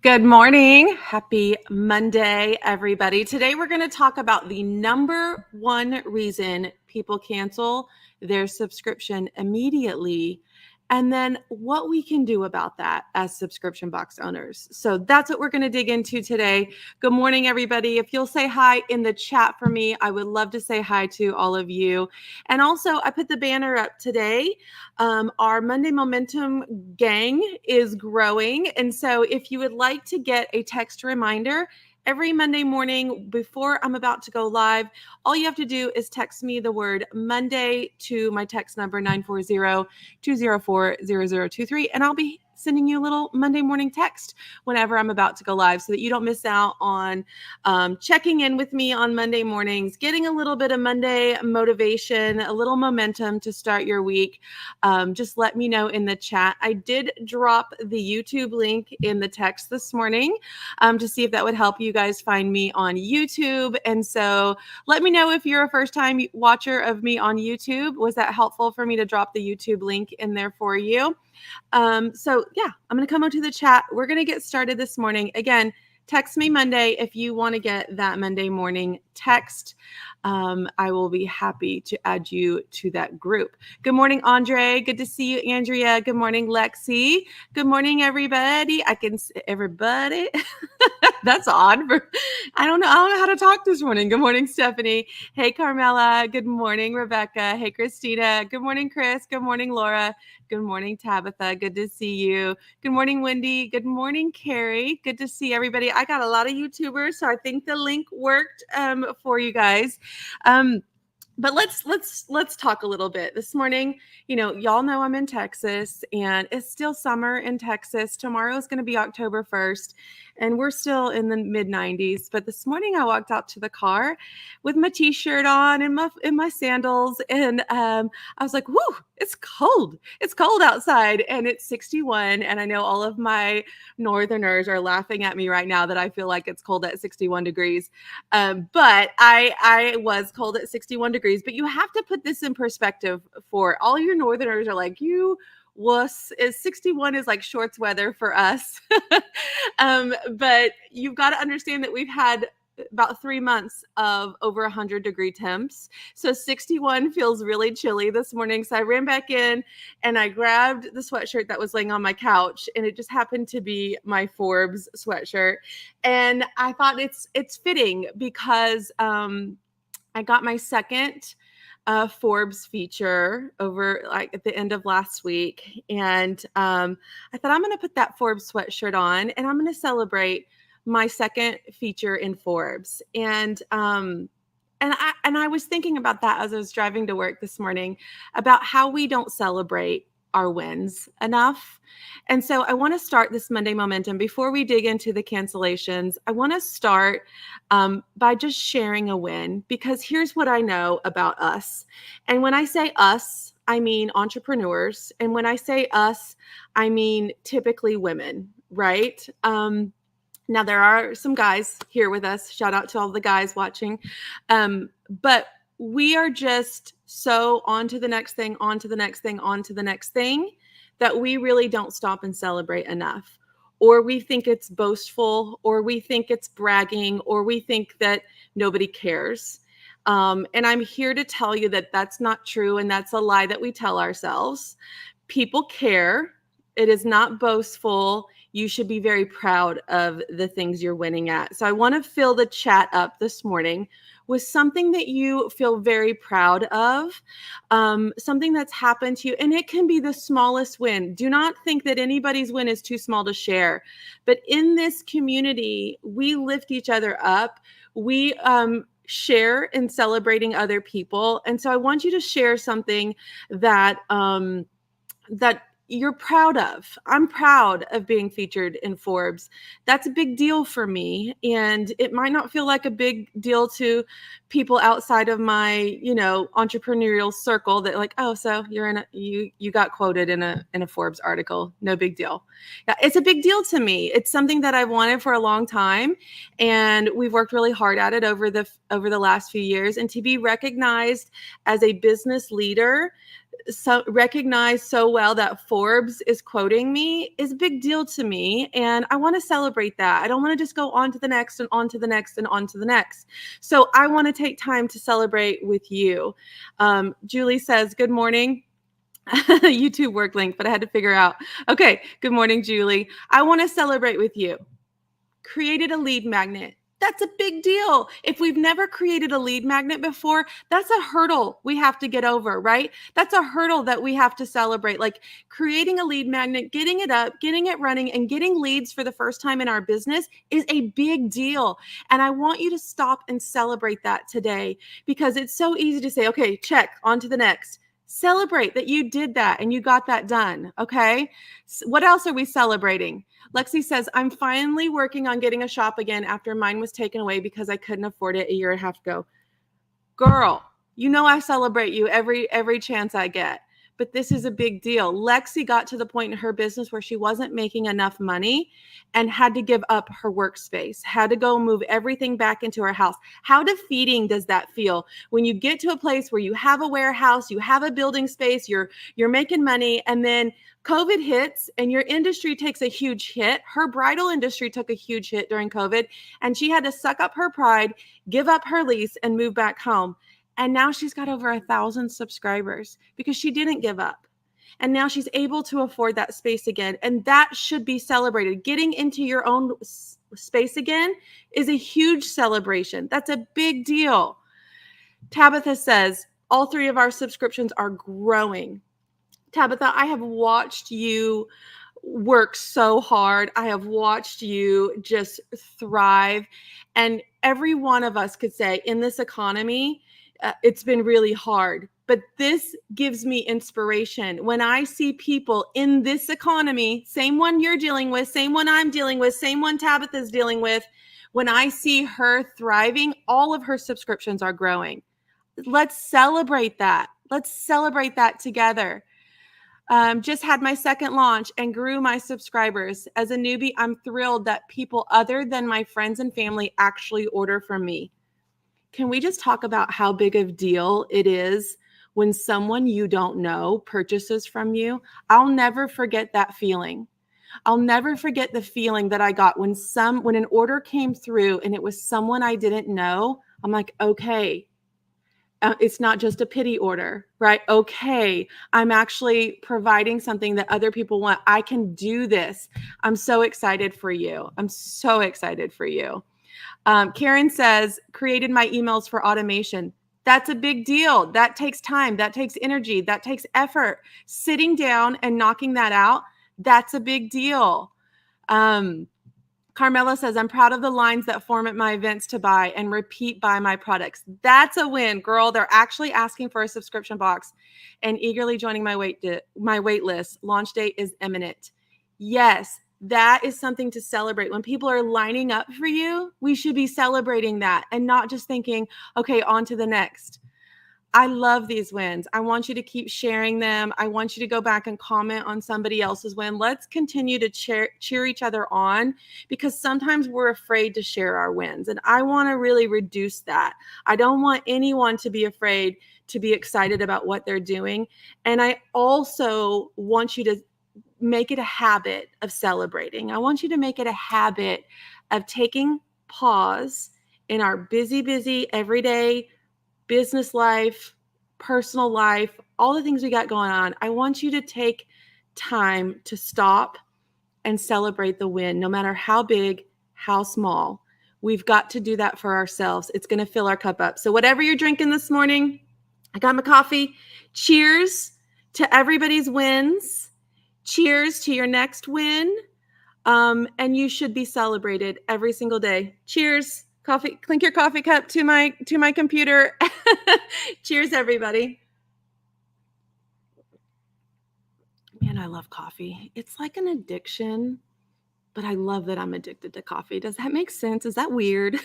Good morning. Happy Monday, everybody. Today we're going to talk about the number one reason people cancel their subscription immediately, and then what we can do about that as subscription box owners. So that's what we're going to dig into today. Good morning, everybody. If you'll say hi in the chat for me, I would love to say hi to all of you. And also, I put the banner up today. Our Monday Momentum gang is growing. And so if you would like to get a text reminder every Monday morning before I'm about to go live, all you have to do is text me the word Monday to my text number 940-204-0023, and I'll be sending you a little Monday morning text whenever I'm about to go live so that you don't miss out on checking in with me on Monday mornings, getting a little bit of Monday motivation, a little momentum to start your week. Just let me know in the chat. I did drop the YouTube link in the text this morning to see if that would help you guys find me on YouTube. And so let me know if you're a first-time watcher of me on YouTube. Was that helpful for me to drop the YouTube link in there for you? So yeah, I'm going to come onto the chat. We're going to get started this morning. Again, text me Monday if you want to get that Monday morning text. I will be happy to add you to that group. Good morning, Andre. Good to see you, Andrea. Good morning, Lexi. Good morning, everybody. Everybody. That's odd. I don't know how to talk this morning. Good morning, Stephanie. Hey, Carmela. Good morning, Rebecca. Hey, Christina. Good morning, Chris. Good morning, Laura. Good morning, Tabitha. Good to see you. Good morning, Wendy. Good morning, Carrie. Good to see everybody. I got a lot of YouTubers, so I think the link worked for you guys. But let's talk a little bit this morning. Y'all know I'm in Texas, and it's still summer in Texas. Tomorrow is going to be October 1st, and we're still in the mid 90s. But this morning I walked out to the car with my t-shirt on and my sandals, and I was like, "Whoo, it's cold! It's cold outside, and it's 61." And I know all of my Northerners are laughing at me right now that I feel like it's cold at 61 degrees. But I was cold at 61 degrees. But you have to put this in perspective for all your Northerners are like, you wuss, 61 is like shorts weather for us. But you've got to understand that we've had about 3 months of over 100-degree temps. So 61 feels really chilly this morning. So I ran back in and I grabbed the sweatshirt that was laying on my couch, and it just happened to be my Forbes sweatshirt. And I thought it's fitting because I got my second Forbes feature over like at the end of last week. And I thought I'm going to put that Forbes sweatshirt on and I'm going to celebrate my second feature in Forbes. And I was thinking about that as I was driving to work this morning about how we don't celebrate our wins enough. And so I want to start this Monday Momentum. Before we dig into the cancellations, I want to start by just sharing a win, because here's what I know about us. And when I say us, I mean entrepreneurs. And when I say us, I mean typically women, right? Now, there are some guys here with us. Shout out to all the guys watching. But we are just so on to the next thing, on to the next thing, on to the next thing, that we really don't stop and celebrate enough. Or we think it's boastful, or we think it's bragging, or we think that nobody cares. And I'm here to tell you that that's not true, and that's a lie that we tell ourselves. People care. It is not boastful. You should be very proud of the things you're winning at. So I want to fill the chat up this morning with something that you feel very proud of, something that's happened to you. And it can be the smallest win. Do not think that anybody's win is too small to share. But in this community, we lift each other up. We share in celebrating other people. And so I want you to share something that that you're proud of. I'm proud of being featured in Forbes. That's a big deal for me. And it might not feel like a big deal to people outside of my, entrepreneurial circle that like, oh, so you're you got quoted in a Forbes article. No big deal. Yeah, it's a big deal to me. It's something that I've wanted for a long time. And we've worked really hard at it over the last few years. And to be recognized as a business leader so recognize so well that Forbes is quoting me is a big deal to me. And I want to celebrate that. I don't want to just go on to the next and on to the next and on to the next. So I want to take time to celebrate with you. Julie says, good morning. YouTube work link, but I had to figure out. Okay. Good morning, Julie. I want to celebrate with you. Created a lead magnet. That's a big deal. If we've never created a lead magnet before, that's a hurdle we have to get over, right? That's a hurdle that we have to celebrate. Like creating a lead magnet, getting it up, getting it running, and getting leads for the first time in our business is a big deal. And I want you to stop and celebrate that today, because it's so easy to say, okay, check, on to the next. Celebrate that you did that and you got that done, okay? What else are we celebrating? Lexi says, I'm finally working on getting a shop again after mine was taken away because I couldn't afford it a year and a half ago. Girl, you know I celebrate you every chance I get. But this is a big deal. Lexi got to the point in her business where she wasn't making enough money and had to give up her workspace, had to go move everything back into her house. How defeating does that feel when you get to a place where you have a warehouse, you have a building space, you're making money, and then COVID hits and your industry takes a huge hit. Her bridal industry took a huge hit during COVID, and she had to suck up her pride, give up her lease, and move back home. And now she's got over 1,000 subscribers because she didn't give up. And now she's able to afford that space again. And that should be celebrated. Getting into your own space again is a huge celebration. That's a big deal. Tabitha says, all 3 of our subscriptions are growing. Tabitha, I have watched you work so hard. I have watched you just thrive. And every one of us could say in this economy, it's been really hard, but this gives me inspiration. When I see people in this economy, same one you're dealing with, same one I'm dealing with, same one Tabitha's dealing with, when I see her thriving, all of her subscriptions are growing. Let's celebrate that. Let's celebrate that together. Just had my second launch and grew my subscribers. As a newbie, I'm thrilled that people other than my friends and family actually order from me. Can we just talk about how big of a deal it is when someone you don't know purchases from you? I'll never forget that feeling. I'll never forget the feeling that I got when an order came through and it was someone I didn't know. I'm like, okay, it's not just a pity order, right? Okay, I'm actually providing something that other people want. I can do this. I'm so excited for you. I'm so excited for you. Karen says, created my emails for automation. That's a big deal. That takes time. That takes energy. That takes effort. Sitting down and knocking that out, that's a big deal. Carmela says, I'm proud of the lines that form at my events to buy and repeat buy my products. That's a win, girl. They're actually asking for a subscription box and eagerly joining my wait list. Launch date is imminent. Yes, that is something to celebrate. When people are lining up for you, we should be celebrating that and not just thinking, okay, on to the next. I love these wins. I want you to keep sharing them. I want you to go back and comment on somebody else's win. Let's continue to cheer each other on, because sometimes we're afraid to share our wins. And I want to really reduce that. I don't want anyone to be afraid to be excited about what they're doing. And I also want you to make it a habit of celebrating. I want you to make it a habit of taking pause in our busy, everyday business life, personal life, all the things we got going on. I want you to take time to stop and celebrate the win, no matter how big, how small. We've got to do that for ourselves. It's going to fill our cup up. So whatever you're drinking this morning, I got my coffee. Cheers to everybody's wins. Cheers to your next win. And you should be celebrated every single day. Cheers. Coffee, clink your coffee cup to my computer. Cheers, everybody. Man, I love coffee. It's like an addiction, but I love that I'm addicted to coffee. Does that make sense? Is that weird?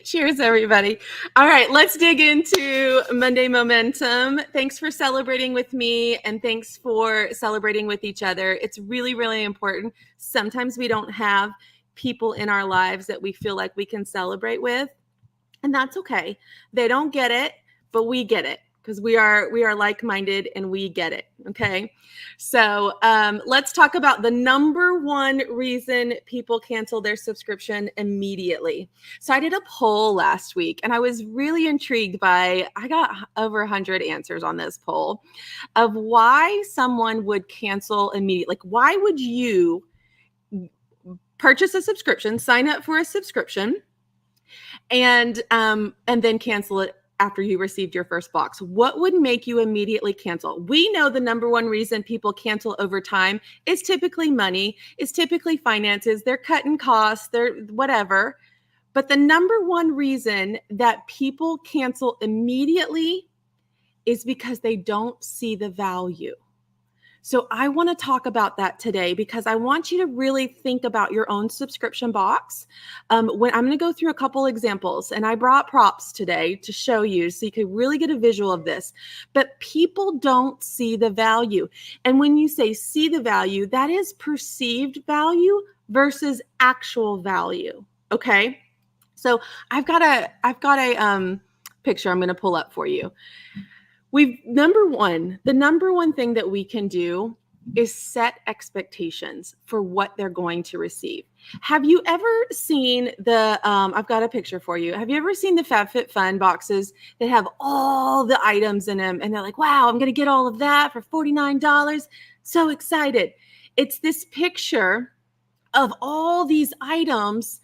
Cheers, everybody. All right, let's dig into Monday Momentum. Thanks for celebrating with me, and thanks for celebrating with each other. It's really, really important. Sometimes we don't have people in our lives that we feel like we can celebrate with, and that's okay. They don't get it, but we get it. because we are like-minded and we get it. Okay. So let's talk about the number one reason people cancel their subscription immediately. So I did a poll last week and I was really intrigued I got over 100 answers on this poll of why someone would cancel immediately. Like, why would you purchase a subscription, sign up for a subscription, and then cancel it after you received your first box? What would make you immediately cancel? We know the number one reason people cancel over time is typically money, is typically finances. They're cutting costs, they're whatever. But the number one reason that people cancel immediately is because they don't see the value. So I want to talk about that today because I want you to really think about your own subscription box. When I'm going to go through a couple examples, and I brought props today to show you so you can really get a visual of this. But people don't see the value. And when you say see the value, that is perceived value versus actual value. Okay. So I've got a picture I'm going to pull up for you. The number one thing that we can do is set expectations for what they're going to receive. Have you ever seen I've got a picture for you. Have you ever seen the FabFitFun boxes that have all the items in them? And they're like, wow, I'm going to get all of that for $49. So excited. It's this picture of all these items,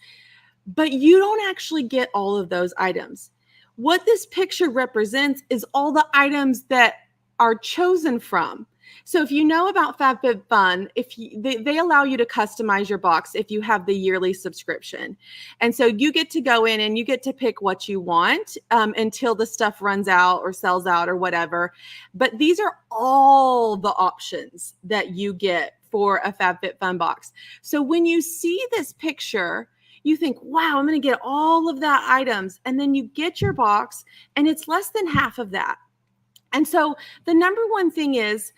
but you don't actually get all of those items. What this picture represents is all the items that are chosen from. So if you know about FabFitFun, they allow you to customize your box if you have the yearly subscription. And so you get to go in and you get to pick what you want until the stuff runs out or sells out or whatever. But these are all the options that you get for a FabFitFun box. So when you see this picture, you think, wow, I'm going to get all of that items. And then you get your box and it's less than half of that. And so the number one thing is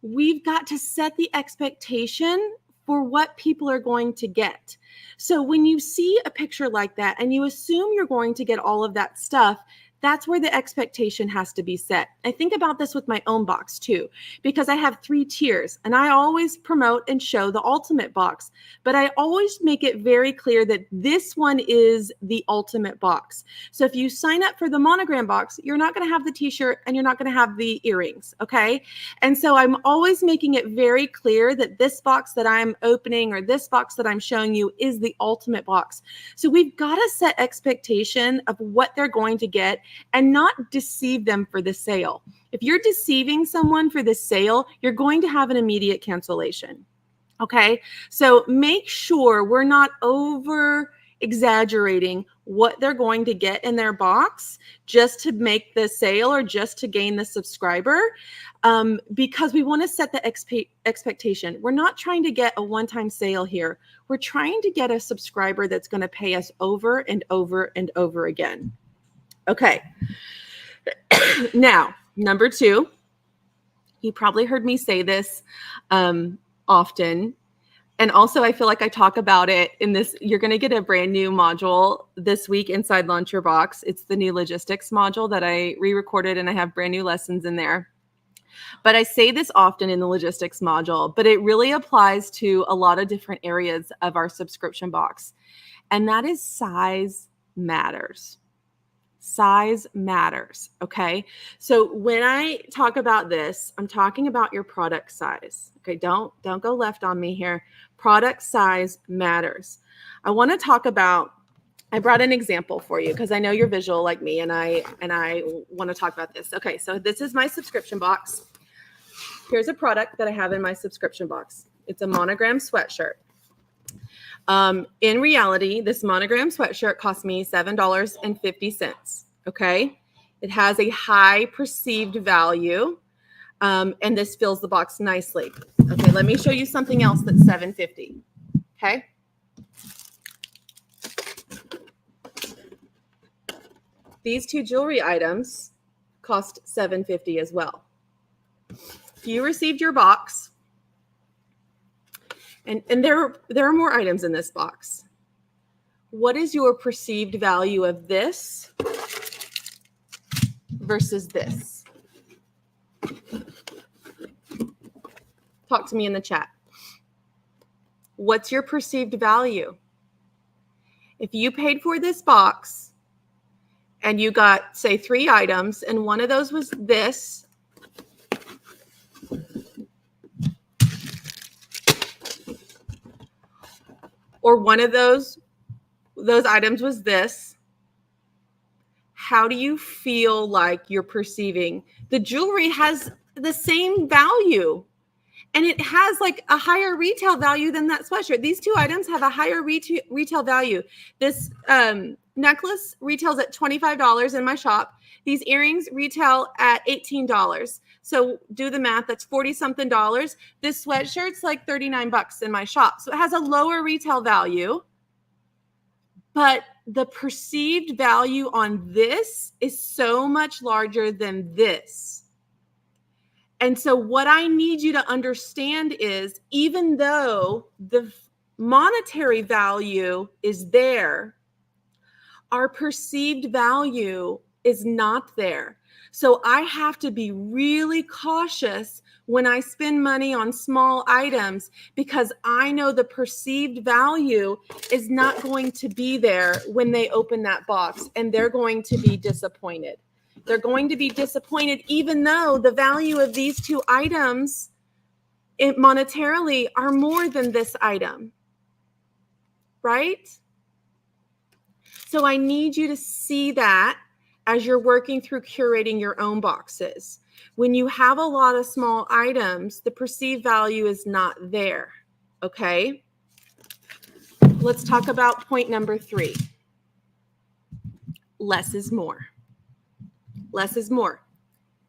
we've got to set the expectation for what people are going to get. So when you see a picture like that and you assume you're going to get all of that stuff, that's where the expectation has to be set. I think about this with my own box too, because I have 3 tiers and I always promote and show the ultimate box, but I always make it very clear that this one is the ultimate box. So if you sign up for the monogram box, you're not going to have the t-shirt and you're not going to have the earrings. Okay. And so I'm always making it very clear that this box that I'm opening or this box that I'm showing you is the ultimate box. So we've got to set expectation of what they're going to get and not deceive them for the sale. If you're deceiving someone for the sale, you're going to have an immediate cancellation. Okay, so make sure we're not over exaggerating what they're going to get in their box just to make the sale or just to gain the subscriber, because we want to set the expectation. We're not trying to get a one-time sale here. We're trying to get a subscriber that's going to pay us over and over and over again. Okay. Now, number 2, you probably heard me say this often. And also, I feel like I talk about it in this. You're going to get a brand new module this week inside Launch Your Box. It's the new logistics module that I re-recorded, and I have brand new lessons in there. But I say this often in the logistics module, but it really applies to a lot of different areas of our subscription box. And that is size matters. Size matters. Okay. So when I talk about this, I'm talking about your product size. Okay. Don't go left on me here. Product size matters. I want to talk about, I brought an example for you because I know you're visual like me, and I want to talk about this. Okay. So this is my subscription box. Here's a product that I have in my subscription box. It's a monogram sweatshirt. In reality, this monogram sweatshirt cost me $7.50. Okay. It has a high perceived value. And this fills the box nicely. Okay. Let me show you something else that's $7.50. Okay. These 2 jewelry items cost $7.50 as well. If you received your box, and there are more items in this box. What is your perceived value of this versus this? Talk to me in the chat. What's your perceived value? If you paid for this box and you got, say, 3 items, and one of those was this, or one of those items was this, how do you feel like you're perceiving? The jewelry has the same value, and it has like a higher retail value than that sweatshirt. These 2 items have a higher retail value. This necklace retails at $25 in my shop. These earrings retail at $18. So do the math, that's 40 something dollars. This sweatshirt's like 39 bucks in my shop. So it has a lower retail value, but the perceived value on this is so much larger than this. And so what I need you to understand is, even though the monetary value is there, our perceived value is not there. So I have to be really cautious when I spend money on small items, because I know the perceived value is not going to be there when they open that box, and they're going to be disappointed. They're going to be disappointed even though the value of these 2 items monetarily are more than this item, right? So I need you to see that as you're working through curating your own boxes. When you have a lot of small items, the perceived value is not there, okay? Let's talk about point number 3. Less is more. Less is more.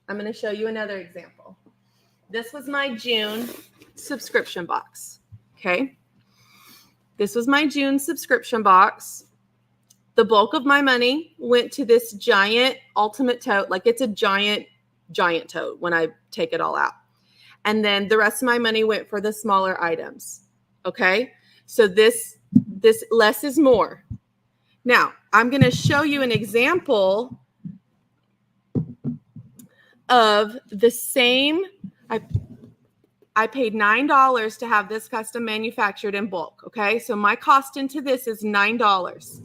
I'm going to show you another example. This was my June subscription box, okay? This was my June subscription box. The bulk of my money went to this giant ultimate tote. Like, it's a giant tote when I take it all out. And then the rest of my money went for the smaller items, okay? So this less is more. Now, I'm going to show you an example of the same. I paid $9 to have this custom manufactured in bulk, okay? So my cost into this is $9.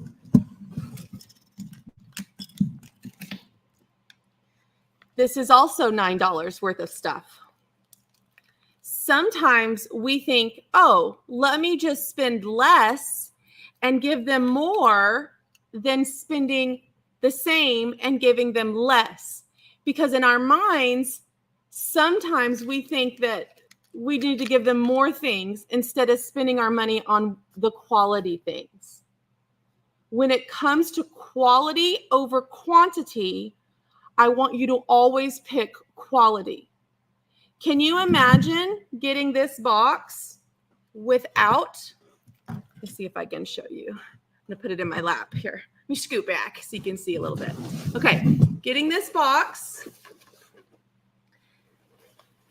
This is also $9 worth of stuff. Sometimes we think, oh, let me just spend less and give them more than spending the same and giving them less. Because in our minds, sometimes we think that we need to give them more things instead of spending our money on the quality things. When it comes to quality over quantity, I want you to always pick quality. Can you imagine getting this box without, let's see if I can show you. I'm going to put it in my lap here. Let me scoot back so you can see a little bit. Okay, getting this box,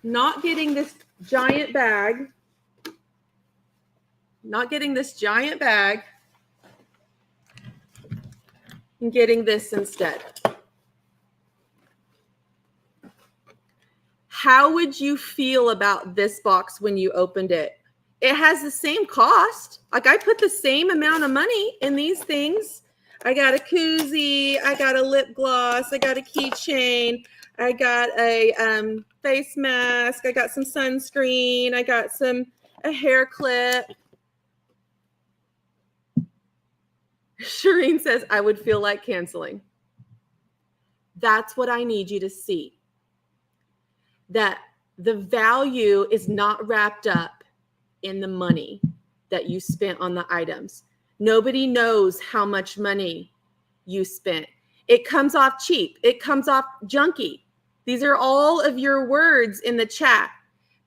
not getting this giant bag, and getting this instead. How would you feel about this box when you opened it? It has the same cost. Like, I put the same amount of money in these things. I got a koozie, I got a lip gloss, I got a keychain, I got a face mask, I got some sunscreen, I got a hair clip. Shireen says, I would feel like canceling. That's what I need you to see. That the value is not wrapped up in the money that you spent on the items. Nobody knows how much money you spent. It comes off cheap. It comes off junky. These are all of your words in the chat.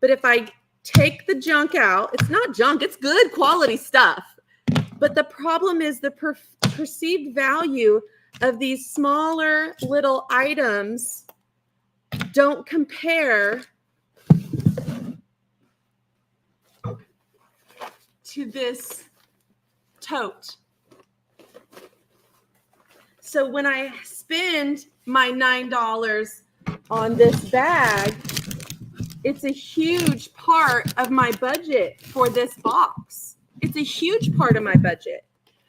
But if I take the junk out, it's not junk, it's good quality stuff. But the problem is the perceived value of these smaller little items don't compare to this tote. So when I spend my $9 on this bag, it's a huge part of my budget for this box. It's a huge part of my budget.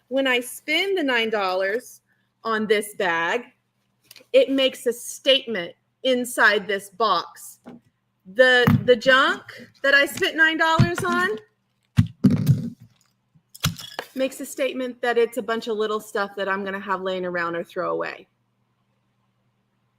When I spend the $9 on this bag, it makes a statement inside this box. The junk that I spent $9 on makes a statement that it's a bunch of little stuff that I'm going to have laying around or throw away.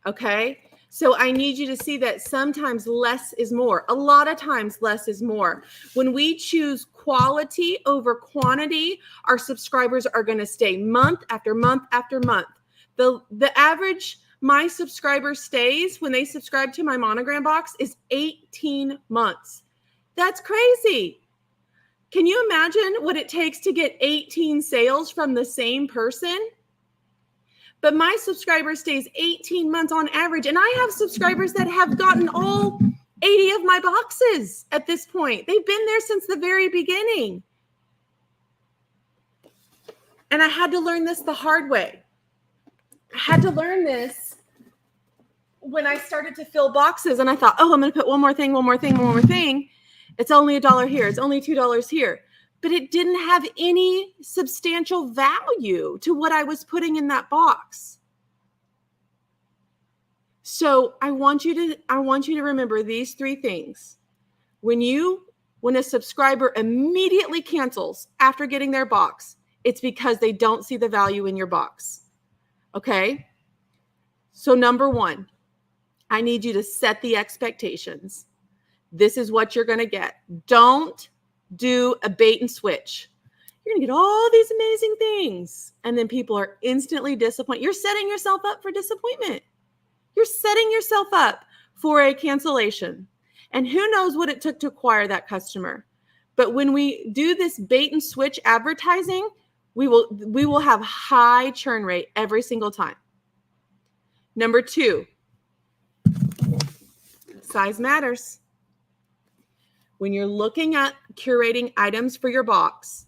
Okay? So I need you to see that sometimes less is more. A lot of times less is more. When we choose quality over quantity, our subscribers are going to stay month after month after month. The average my subscriber stays when they subscribe to my Monogram box is 18 months. That's crazy. Can you imagine what it takes to get 18 sales from the same person? But my subscriber stays 18 months on average. And I have subscribers that have gotten all 80 of my boxes at this point. They've been there since the very beginning. And I had to learn this the hard way. I had to learn this when I started to fill boxes. And I thought, oh, I'm going to put one more thing. It's only $1 here. It's only $2 here. But it didn't have any substantial value to what I was putting in that box. So I want you to remember these 3 things. When a subscriber immediately cancels after getting their box, it's because they don't see the value in your box. Okay? So number 1, I need you to set the expectations. This is what you're going to get. Don't do a bait and switch. You're going to get all these amazing things, and then people are instantly disappointed. You're setting yourself up for disappointment. You're setting yourself up for a cancellation. And who knows what it took to acquire that customer. But when we do this bait and switch advertising, we will have high churn rate every single time. Number 2, size matters. When you're looking at curating items for your box,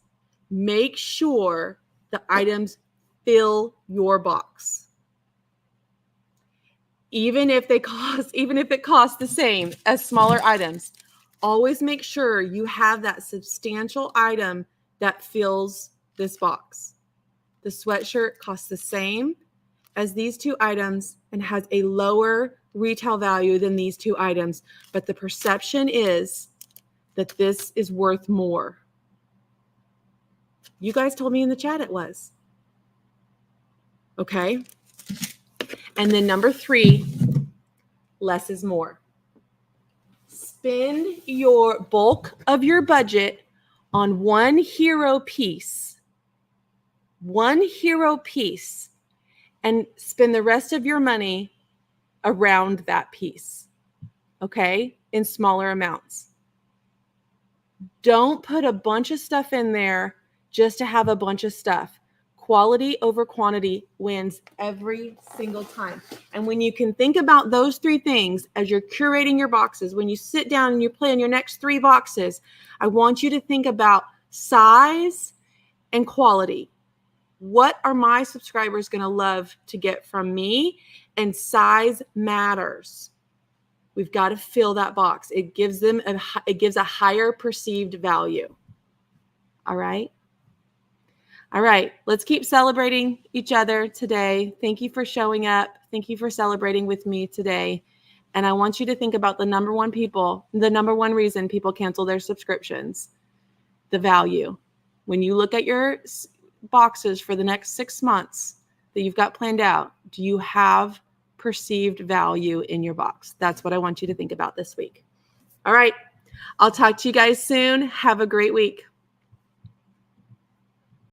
make sure the items fill your box. Even if it costs the same as smaller items, always make sure you have that substantial item that fills this box. The sweatshirt costs the same as these 2 items and has a lower retail value than these 2 items, but the perception is that this is worth more. You guys told me in the chat it was. Okay? And then number 3, less is more. Spend your bulk of your budget on one hero piece. One hero piece. And spend the rest of your money around that piece. Okay? In smaller amounts. Don't put a bunch of stuff in there just to have a bunch of stuff. Quality over quantity wins every single time. And when you can think about those 3 things as you're curating your boxes, when you sit down and you plan your next 3 boxes, I want you to think about size and quality. What are my subscribers going to love to get from me? And size matters. We've got to fill that box. It gives a higher perceived value. All right. All right. Let's keep celebrating each other today. Thank you for showing up. Thank you for celebrating with me today. And I want you to think about the number one reason people cancel their subscriptions, the value. When you look at your boxes for the next 6 months that you've got planned out, do you have perceived value in your box? That's what I want you to think about this week. All right. I'll talk to you guys soon. Have a great week.